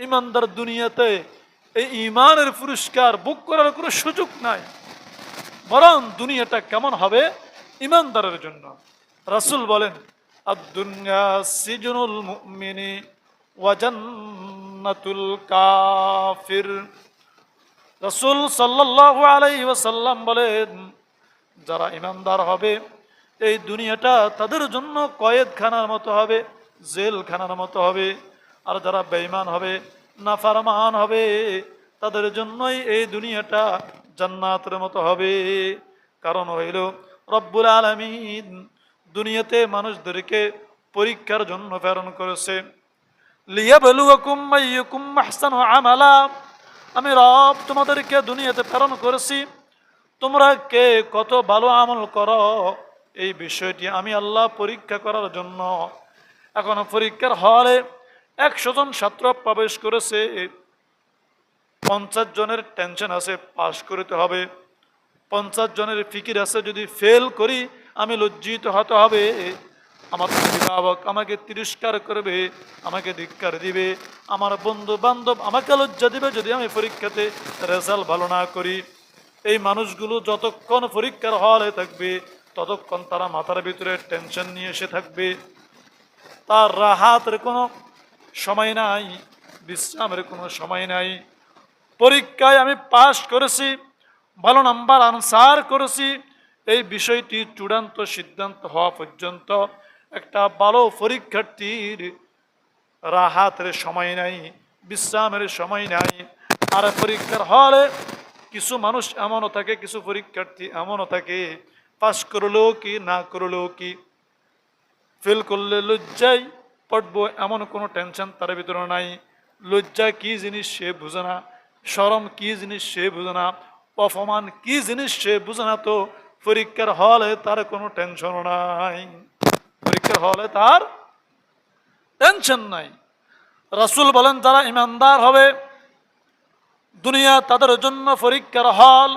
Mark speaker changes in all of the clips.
Speaker 1: ইমানদার দুনিয়াতে এই ঈমানের পুরস্কার ভোগ করার কোনো সুযোগ নাই। বরং দুনিয়াটা কেমন হবে ইমানদারের জন্য। রাসূল বলেন, আদ-দুনিয়া সিজনুল মুমিনি ওয়া জান্নাতুল কাফির। রাসূল সাল্লাল্লাহু আলাইহি ওয়াসাল্লাম বলেন, যারা ইমানদার হবে এই দুনিয়াটা তাদের জন্য কয়েদখানার মতো হবে, জেলখানার মতো হবে। আর যারা বেঈমান হবে, নাফরমান হবে, তাদের জন্যই এই দুনিয়াটা জান্নাতের মতো হবে। কারণ হইল রব্বুল আলামিন দুনিয়াতে মানুষদেরকে পরীক্ষার জন্য প্রেরণ করেছে। লিয়াবলুয়াকুম আইয়ুকুম আহসানু আমালা। আমি রব তোমাদেরকে দুনিয়াতে প্রেরণ করেছি, তোমরা কে কত ভালো আমল করো এই বিষয়টি আমি আল্লাহ পরীক্ষা করার জন্য। এখন পরীক্ষার হলে 100 জন ছাত্র প্রবেশ করেছে, 50 জনের টেনশন আছে পাশ করতে হবে, 50 জনের ফিকির আছে যদি ফেল করি আমি লজ্জিত হতে হবে, আমার অভিভাবক আমাকে তিরস্কার করবে, আমাকে ধিক্কার দিবে, আমার বন্ধু বান্ধব আমাকে লজ্জা দিবে যদি আমি পরীক্ষাতে রেজাল্ট ভালো না করি। এই মানুষগুলো যতক্ষণ পরীক্ষার হলে থাকবে ততক্ষণ তারা মাথার ভিতরে টেনশন নিয়ে এসে থাকবে। তার রাহাতের কোনো সময় নাই, বিশ্রামের কোনো সময় নাই। পরীক্ষায় আমি পাশ করেছি, ভালো নাম্বার আনসার করেছি, এই বিষয়টি চূড়ান্ত সিদ্ধান্ত হওয়া পর্যন্ত একটা ভালো পরীক্ষার্থীর রাহাতের সময় নাই, বিশ্রামের সময় নাই। আর পরীক্ষার হলে কিছু মানুষ এমনও থাকে, কিছু পরীক্ষার্থী এমনও থাকে, পাশ করলেও কি না করলেও কি, ফেল করলে লজ্জায় পড়বো এমন কোনো টেনশন তার ভিতরে নাই। লজ্জা কি জিনিস সে বুঝে না, শরম কি জিনিস সে বুঝে না, অপমান কি জিনিস সে বুঝে না। তো পরীক্ষার হলে তার কোনো টেনশন নাই, পরীক্ষার হলে তার টেনশন নাই। রাসূল বলেন, যারা ইমানদার হবে দুনিয়া তাদের জন্য পরীক্ষার হল।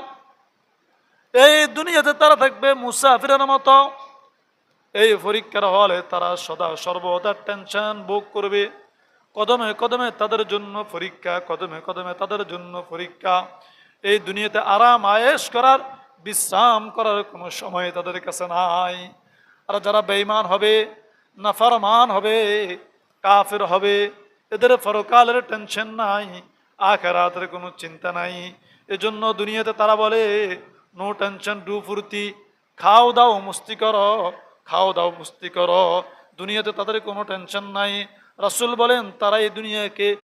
Speaker 1: এই দুনিয়াতে তারা থাকবে মুসাফিরের মতো, এই পরীক্ষার হলে তারা সদা সর্বদা টেনশন ভোগ করবে। কদমে কদমে তাদের জন্য পরীক্ষা, কদমে কদমে তাদের জন্য পরীক্ষা। এই দুনিয়াতে আরাম আয়েশ করার, বিশ্রাম করার কোনো সময় তাদের কাছে নাই। আর যারা বেঈমান হবে, নাফরমান হবে, কাফির হবে, এদের পরকালের টেনশন নাই, আখিরাতের কোনো চিন্তা নাই। এজন্য দুনিয়াতে তারা বলে নো টেনশন ডু ফুর্তি, খাও দাও মস্তি করো, খাও দাও মস্তি করো। দুনিয়াতে তাদের কোনো টেনশন নাই। রাসূল বলেন তারা এই দুনিয়াকে